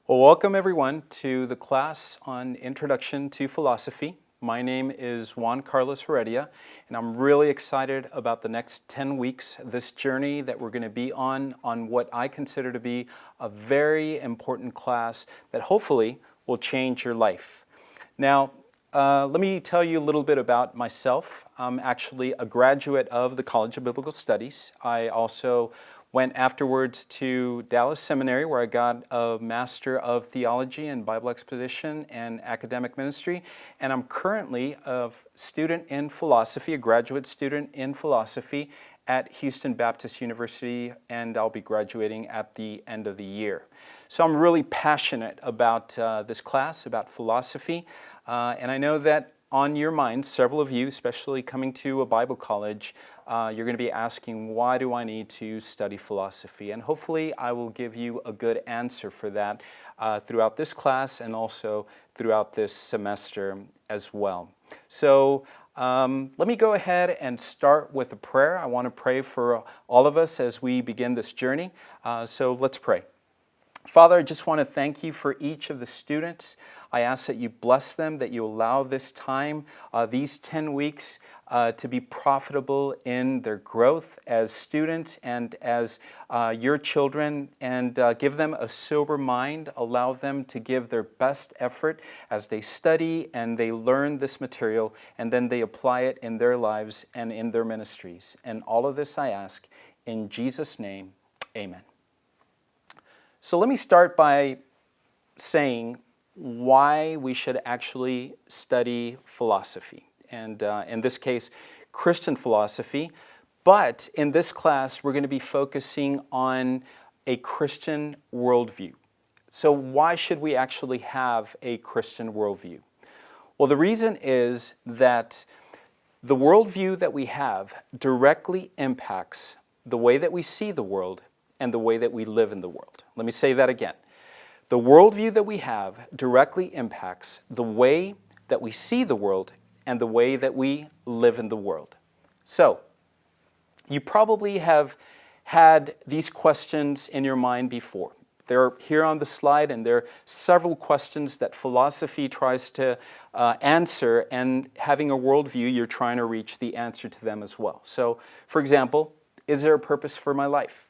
Well, welcome everyone to the class on Introduction to Philosophy. My name is Juan Carlos Heredia, and I'm really excited about the next 10 weeks, this journey that we're going to be on what I consider to be a very important class that hopefully will change your life. Now, let me tell you a little bit about myself. I'm actually a graduate of the College of Biblical Studies. I also went afterwards to Dallas Seminary, where I got a Master of Theology in Bible Exposition and Academic Ministry. And I'm currently a student in philosophy, a graduate student in philosophy at Houston Baptist University, and I'll be graduating at the end of the year. So I'm really passionate about this class, about philosophy, and I know that on your mind, several of you, especially coming to a Bible college, you're going to be asking, why do I need to study philosophy? And hopefully I will give you a good answer for that throughout this class and also throughout this semester as well. So let me go ahead and start with a prayer. I want to pray for all of us as we begin this journey. So let's pray. Father, I just want to thank you for each of the students. I ask that you bless them, that you allow this time, these 10 weeks, to be profitable in their growth as students and as your children, and give them a sober mind. Allow them to give their best effort as they study and they learn this material, and then they apply it in their lives and in their ministries. And all of this I ask in Jesus' name, amen. So let me start by saying why we should actually study philosophy, and in this case, Christian philosophy. But in this class, we're going to be focusing on a Christian worldview. So why should we actually have a Christian worldview? Well, the reason is that the worldview that we have directly impacts the way that we see the world and the way that we live in the world. Let me say that again. The worldview that we have directly impacts the way that we see the world and the way that we live in the world. So, you probably have had these questions in your mind before. They're here on the slide, and there are several questions that philosophy tries to answer, and having a worldview, you're trying to reach the answer to them as well. So, for example, is there a purpose for my life?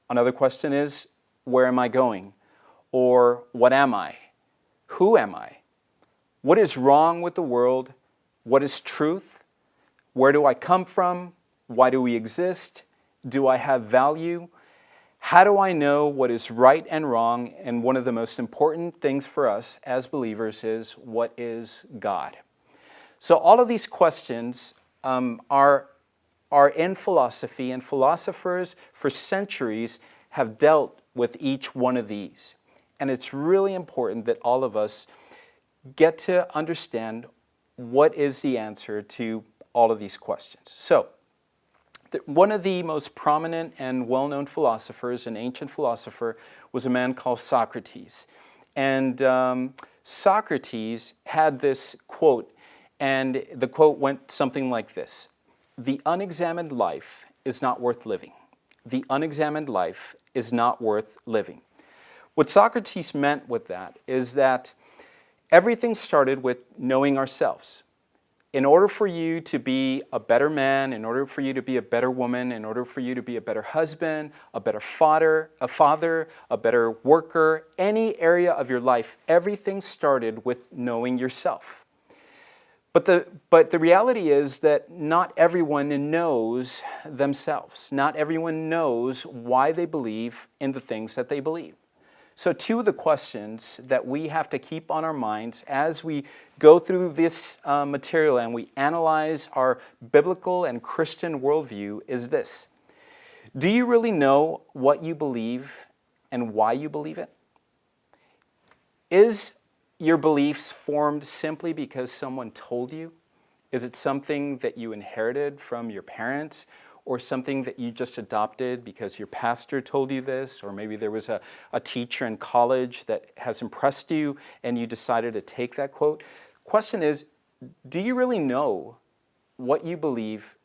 Another question is, where am I going? Or what am I? Who am I? What is wrong with the world? What is truth? Where do I come from? Why do we exist? Do I have value? How do I know what is right and wrong? And one of the most important things for us as believers is, what is God? So all of these questions are in philosophy, and philosophers for centuries have dealt with each one of these. And it's really important that all of us get to understand what is the answer to all of these questions. So, one of the most prominent and well-known philosophers, an ancient philosopher, was a man called Socrates. And Socrates had this quote, and the quote went something like this: "The unexamined life is not worth living. The unexamined life is not worth living." What Socrates meant with that is that everything started with knowing ourselves. In order for you to be a better man, in order for you to be a better woman, in order for you to be a better husband, a better father, a better worker, any area of your life, everything started with knowing yourself. But the reality is that not everyone knows themselves. Not everyone knows why they believe in the things that they believe. So two of the questions that we have to keep on our minds as we go through this material and we analyze our biblical and Christian worldview is this: do you really know what you believe and why you believe it? Is your beliefs formed simply because someone told you? Is it something that you inherited from your parents, or something that you just adopted because your pastor told you this, or maybe there was a teacher in college that has impressed you and you decided to take that quote? The question is, do you really know what you believe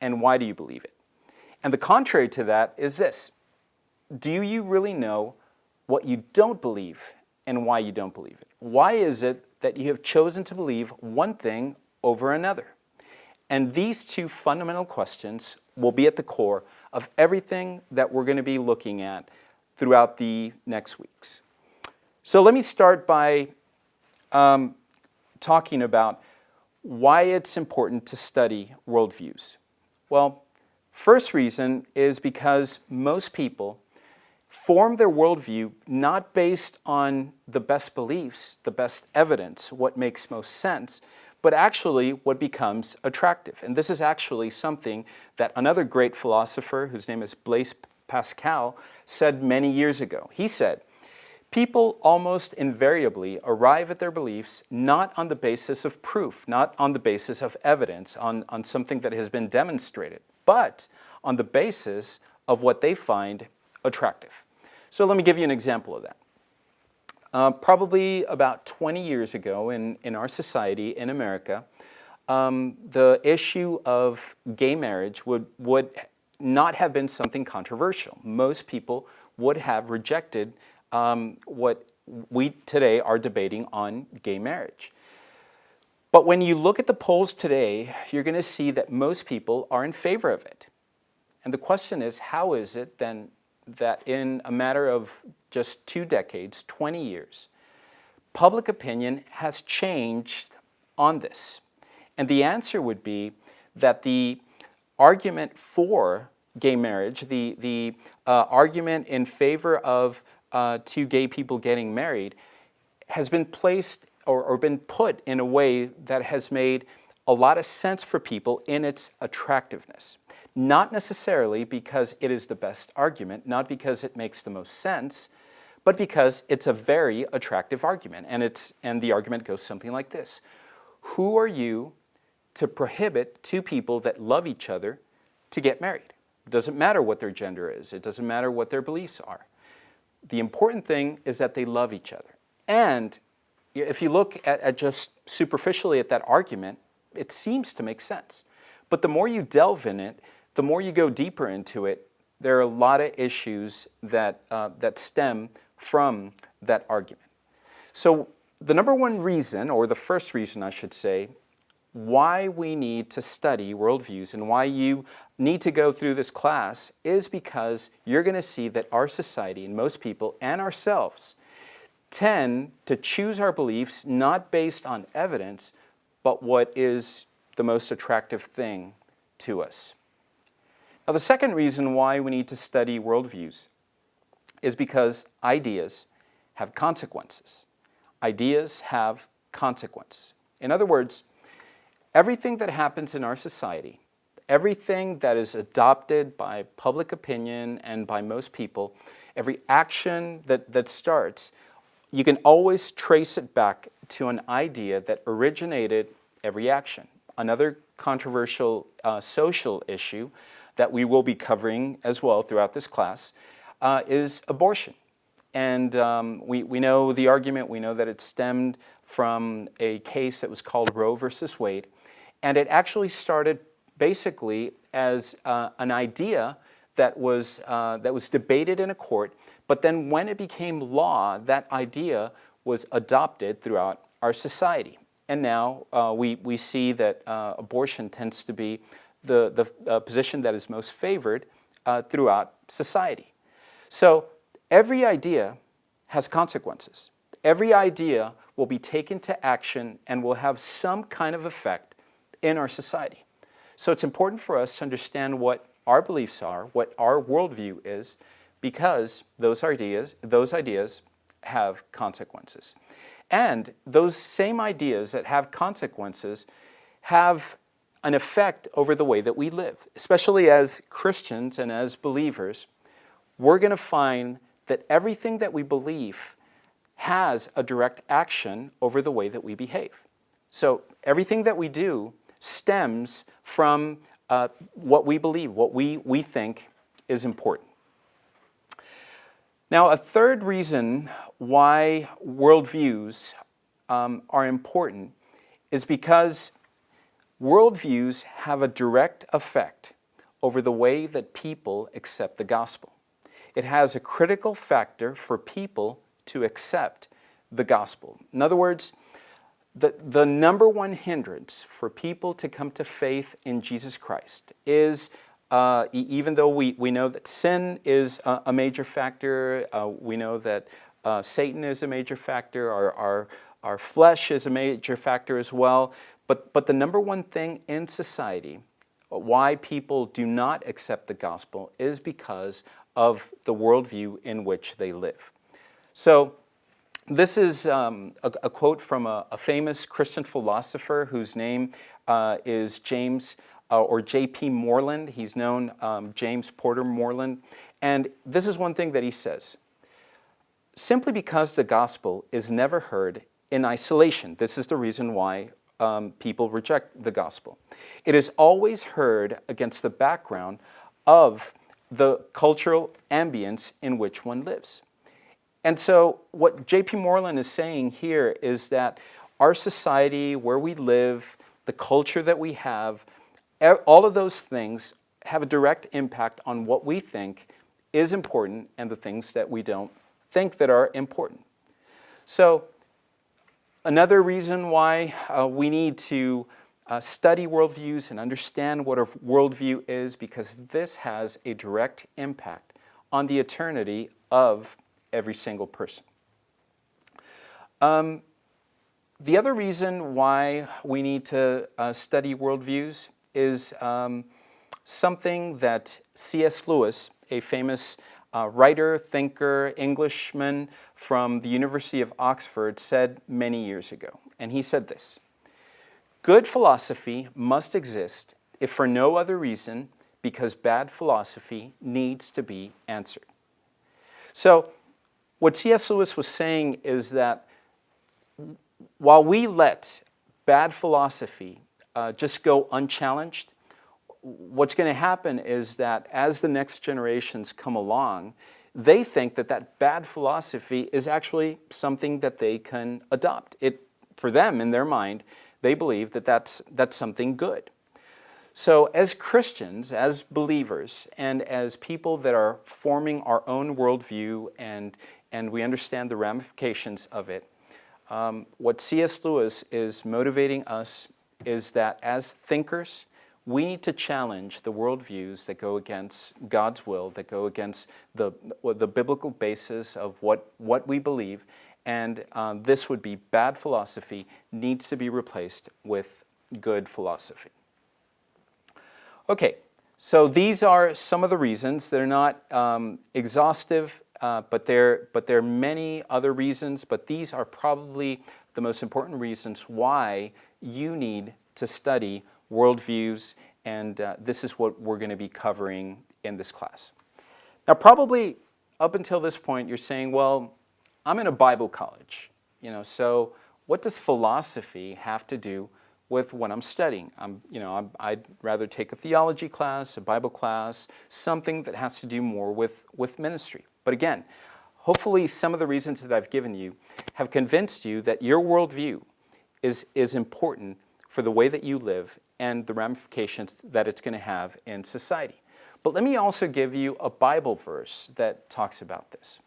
and why do you believe it? And the contrary to that is this: do you really know what you don't believe and why you don't believe it. Why is it that you have chosen to believe one thing over another? And these two fundamental questions will be at the core of everything that we're going to be looking at throughout the next weeks. So let me start by talking about why it's important to study worldviews. Well, first reason is because most people form their worldview not based on the best beliefs, the best evidence, what makes most sense, but actually what becomes attractive. And this is actually something that another great philosopher, whose name is Blaise Pascal, said many years ago. He said, people almost invariably arrive at their beliefs not on the basis of proof, not on the basis of evidence, on something that has been demonstrated, but on the basis of what they find attractive. So let me give you an example of that. Probably about 20 years ago in our society in America, the issue of gay marriage would not have been something controversial. Most people would have rejected what we today are debating on gay marriage. But when you look at the polls today, you're going to see that most people are in favor of it. And the question is, how is it then that in a matter of just 2 decades, 20 years, public opinion has changed on this? And the answer would be that the argument for gay marriage, the argument in favor of 2 gay people getting married, has been placed or been put in a way that has made a lot of sense for people in its attractiveness. Not necessarily because it is the best argument, not because it makes the most sense, but because it's a very attractive argument. And the argument goes something like this. Who are you to prohibit 2 people that love each other to get married? It doesn't matter what their gender is. It doesn't matter what their beliefs are. The important thing is that they love each other. And if you look at just superficially at that argument, it seems to make sense. But the more you delve in it, the more you go deeper into it, there are a lot of issues that stem from that argument. So the number one reason, or the first reason I should say, why we need to study worldviews and why you need to go through this class is because you're going to see that our society and most people and ourselves tend to choose our beliefs not based on evidence, but what is the most attractive thing to us. Now, the second reason why we need to study worldviews is because ideas have consequences. Ideas have consequences. In other words, everything that happens in our society, everything that is adopted by public opinion and by most people, every action that starts, you can always trace it back to an idea that originated every action. Another controversial social issue that we will be covering as well throughout this class is abortion. And we know the argument, we know that it stemmed from a case that was called Roe versus Wade. And it actually started basically as an idea that was debated in a court, but then when it became law, that idea was adopted throughout our society. And now we see that abortion tends to be the position that is most favored throughout society. So every idea has consequences. Every idea will be taken to action and will have some kind of effect in our society. So it's important for us to understand what our beliefs are, what our worldview is, because those ideas have consequences. And those same ideas that have consequences have an effect over the way that we live. Especially as Christians and as believers, we're going to find that everything that we believe has a direct action over the way that we behave. So everything that we do stems from what we believe, what we think is important. Now, a third reason why worldviews are important is because worldviews have a direct effect over the way that people accept the gospel. it has a critical factor for people to accept the gospel. In other words, the number one hindrance for people to come to faith in Jesus Christ is, even though we know that sin is a major factor, we know that Satan is a major factor, our flesh is a major factor as well, but the number one thing in society why people do not accept the gospel is because of the worldview in which they live. So this is a quote from a famous Christian philosopher whose name is James or J.P. Moreland. He's known James Porter Moreland. And this is one thing that he says. Simply because the gospel is never heard in isolation, this is the reason why people reject the gospel. It is always heard against the background of the cultural ambience in which one lives. And so what J.P. Moreland is saying here is that our society, where we live, the culture that we have, all of those things have a direct impact on what we think is important and the things that we don't think that are important. So another reason why we need to study worldviews and understand what a worldview is, because this has a direct impact on the eternity of every single person. The other reason why we need to study worldviews is something that C.S. Lewis, a famous writer, thinker, Englishman from the University of Oxford, said many years ago. And he said this: "Good philosophy must exist, if for no other reason, because bad philosophy needs to be answered." So what C.S. Lewis was saying is that while we let bad philosophy just go unchallenged, what's going to happen is that as the next generations come along, they think that that bad philosophy is actually something that they can adopt. For them, in their mind, they believe that that's something good. So as Christians, as believers, and as people that are forming our own worldview and we understand the ramifications of it, what C.S. Lewis is motivating us is that as thinkers, we need to challenge the worldviews that go against God's will, that go against the biblical basis of what we believe, and this would be bad philosophy needs to be replaced with good philosophy. Okay, so these are some of the reasons. They're not exhaustive, but there are many other reasons, but these are probably the most important reasons why you need to study worldviews, and this is what we're going to be covering in this class. Now, probably up until this point, you're saying, well, I'm in a Bible college, so what does philosophy have to do with what I'm studying? I'd rather take a theology class, a Bible class, something that has to do more with ministry. But again, hopefully some of the reasons that I've given you have convinced you that your worldview is important for the way that you live and the ramifications that it's going to have in society. But let me also give you a Bible verse that talks about this.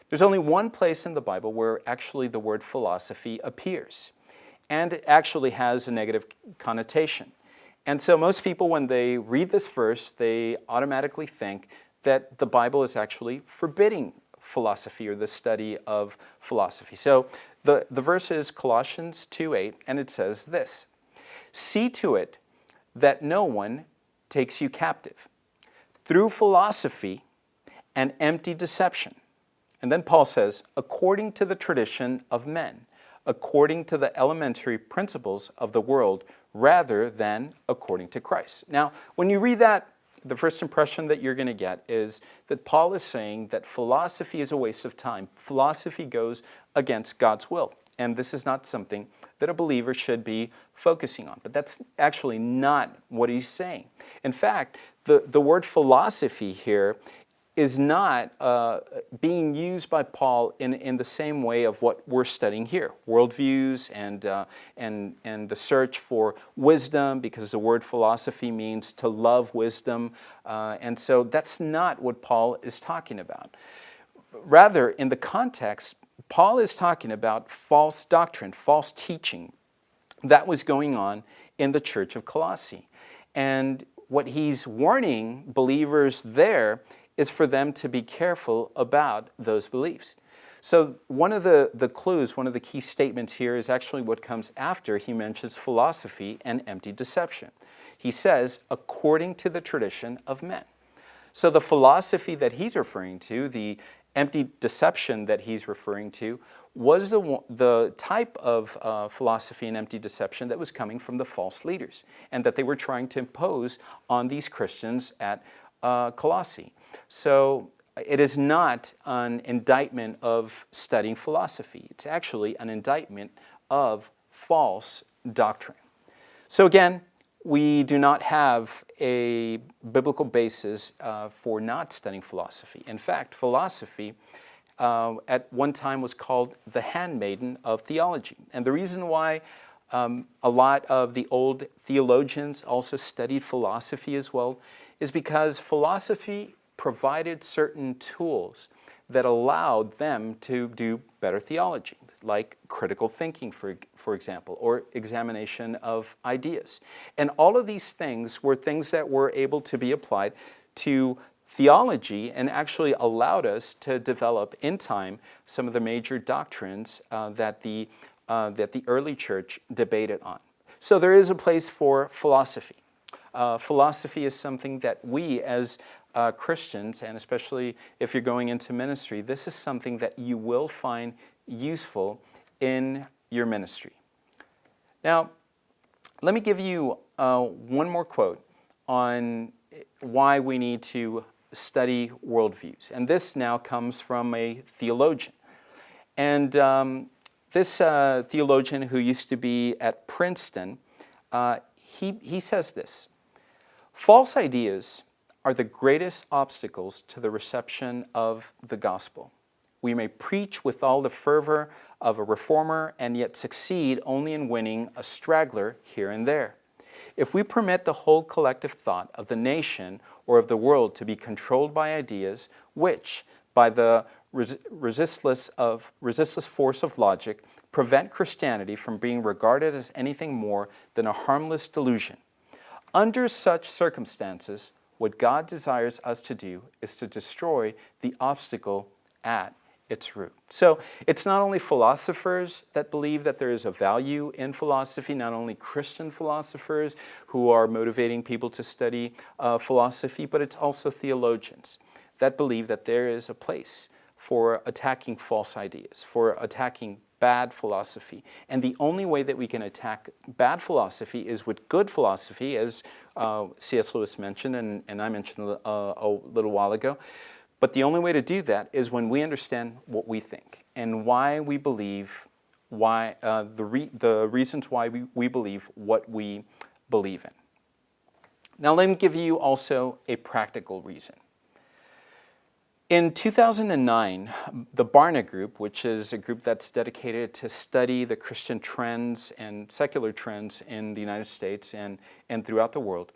There's only one place in the Bible where actually the word philosophy appears, and it actually has a negative connotation. And so most people, when they read this verse, they automatically think that the Bible is actually forbidding philosophy or the study of philosophy. So the verse is Colossians 2:8, and it says this: "See to it that no one takes you captive through philosophy and empty deception." And then Paul says, "according to the tradition of men, according to the elementary principles of the world, rather than according to Christ." Now, when you read that, the first impression that you're going to get is that Paul is saying that philosophy is a waste of time. Philosophy goes against God's will. And this is not something that a believer should be focusing on. But that's actually not what he's saying. In fact, the word philosophy here is not being used by Paul in the same way of what we're studying here, worldviews and the search for wisdom, because the word philosophy means to love wisdom, and so that's not what Paul is talking about. Rather, in the context, Paul is talking about false doctrine, false teaching that was going on in the church of Colossae. And what he's warning believers there is for them to be careful about those beliefs. So one of the clues, one of the key statements here is actually what comes after he mentions philosophy and empty deception. He says, according to the tradition of men. So the philosophy that he's referring to, the empty deception that he's referring to, was the type of philosophy and empty deception that was coming from the false leaders and that they were trying to impose on these Christians at Colossae. So it is not an indictment of studying philosophy. It's actually an indictment of false doctrine. So again, we do not have a biblical basis for not studying philosophy. In fact, philosophy at one time was called the handmaiden of theology. And the reason why a lot of the old theologians also studied philosophy as well is because philosophy provided certain tools that allowed them to do better theology, like critical thinking, for example, or examination of ideas. And all of these things were things that were able to be applied to theology and actually allowed us to develop in time some of the major doctrines that the early church debated on. So there is a place for philosophy. Philosophy is something that we as Christians, and especially if you're going into ministry, this is something that you will find useful in your ministry. Now, let me give you one more quote on why we need to study worldviews. And this now comes from a theologian. And this theologian who used to be at Princeton, he says this: false ideas are the greatest obstacles to the reception of the gospel. We may preach with all the fervor of a reformer and yet succeed only in winning a straggler here and there. If we permit the whole collective thought of the nation or of the world to be controlled by ideas which, by the resistless force of logic, prevent Christianity from being regarded as anything more than a harmless delusion, under such circumstances, what God desires us to do is to destroy the obstacle at its root. So it's not only philosophers that believe that there is a value in philosophy, not only Christian philosophers who are motivating people to study philosophy, but it's also theologians that believe that there is a place for attacking false ideas, for attacking bad philosophy. And the only way that we can attack bad philosophy is with good philosophy, as C.S. Lewis mentioned and I mentioned a little while ago. But the only way to do that is when we understand what we think and why we believe, the reasons why we believe what we believe in. Now let me give you also a practical reason. In 2009, the Barna Group, which is a group that's dedicated to study the Christian trends and secular trends in the United States and throughout the world,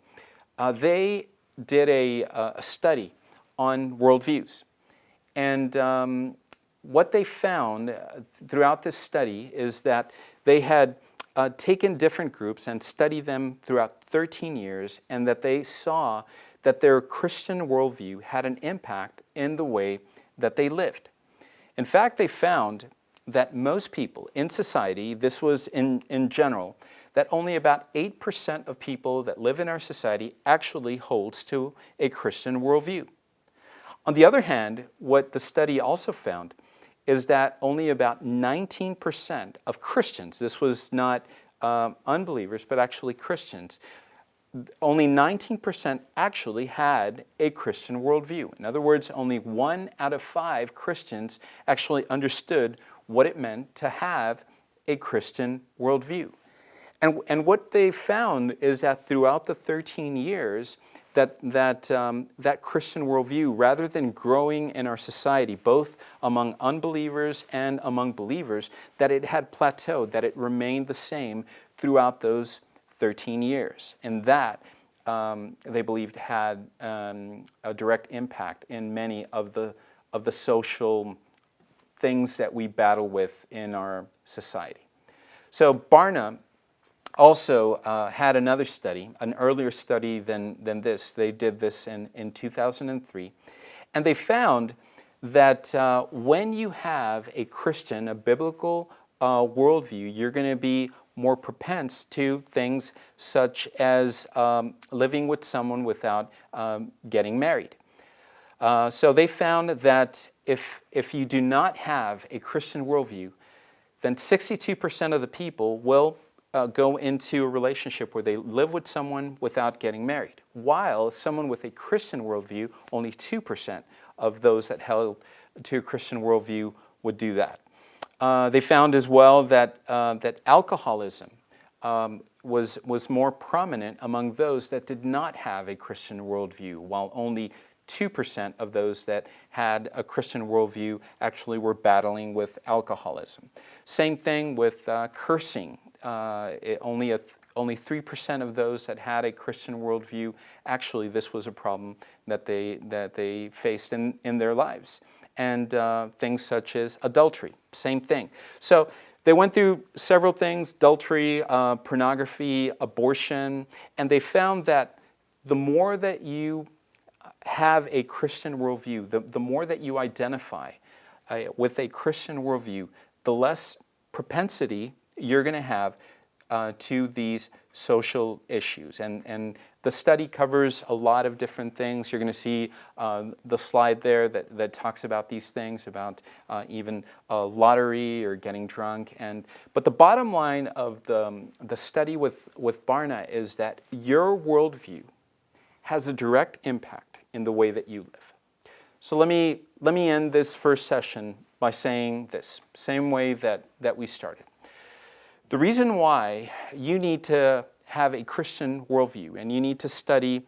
they did a study on worldviews. And what they found throughout this study is that they had taken different groups and studied them throughout 13 years, and that they saw that their Christian worldview had an impact in the way that they lived. In fact, they found that most people in society, this was in general, that only about 8% of people that live in our society actually holds to a Christian worldview. On the other hand, what the study also found is that only about 19% of Christians, this was not unbelievers, but actually Christians, only 19% actually had a Christian worldview. In other words, only 1 out of 5 Christians actually understood what it meant to have a Christian worldview. And what they found is that throughout the 13 years, that Christian worldview, rather than growing in our society, both among unbelievers and among believers, that it had plateaued, that it remained the same throughout those 13 years. And that, they believed, had a direct impact in many of the social things that we battle with in our society. So Barna also had another study, an earlier study than this. They did this in 2003. And they found that when you have a Christian, a biblical worldview, you're going to be more propense to things such as living with someone without getting married. So they found that if you do not have a Christian worldview, then 62% of the people will go into a relationship where they live with someone without getting married, while someone with a Christian worldview, only 2% of those that held to a Christian worldview would do that. They found as well that alcoholism was more prominent among those that did not have a Christian worldview, while only 2% of those that had a Christian worldview actually were battling with alcoholism. Same thing with cursing. Only 3% of those that had a Christian worldview, actually this was a problem that they faced in their lives. And things such as adultery, same thing. So they went through several things: adultery, pornography, abortion, and they found that the more that you have a Christian worldview, the more that you identify with a Christian worldview, the less propensity you're going to have to these social issues. And the study covers a lot of different things. You're going to see the slide there that talks about these things, about even lottery or getting drunk. But the bottom line of the study with Barna is that your worldview has a direct impact in the way that you live. So let me end this first session by saying this, same way that we started. The reason why you need to have a Christian worldview and you need to study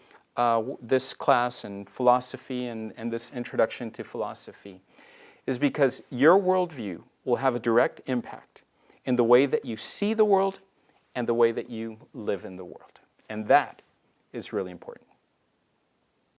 this class and philosophy and this introduction to philosophy is because your worldview will have a direct impact in the way that you see the world and the way that you live in the world. And that is really important.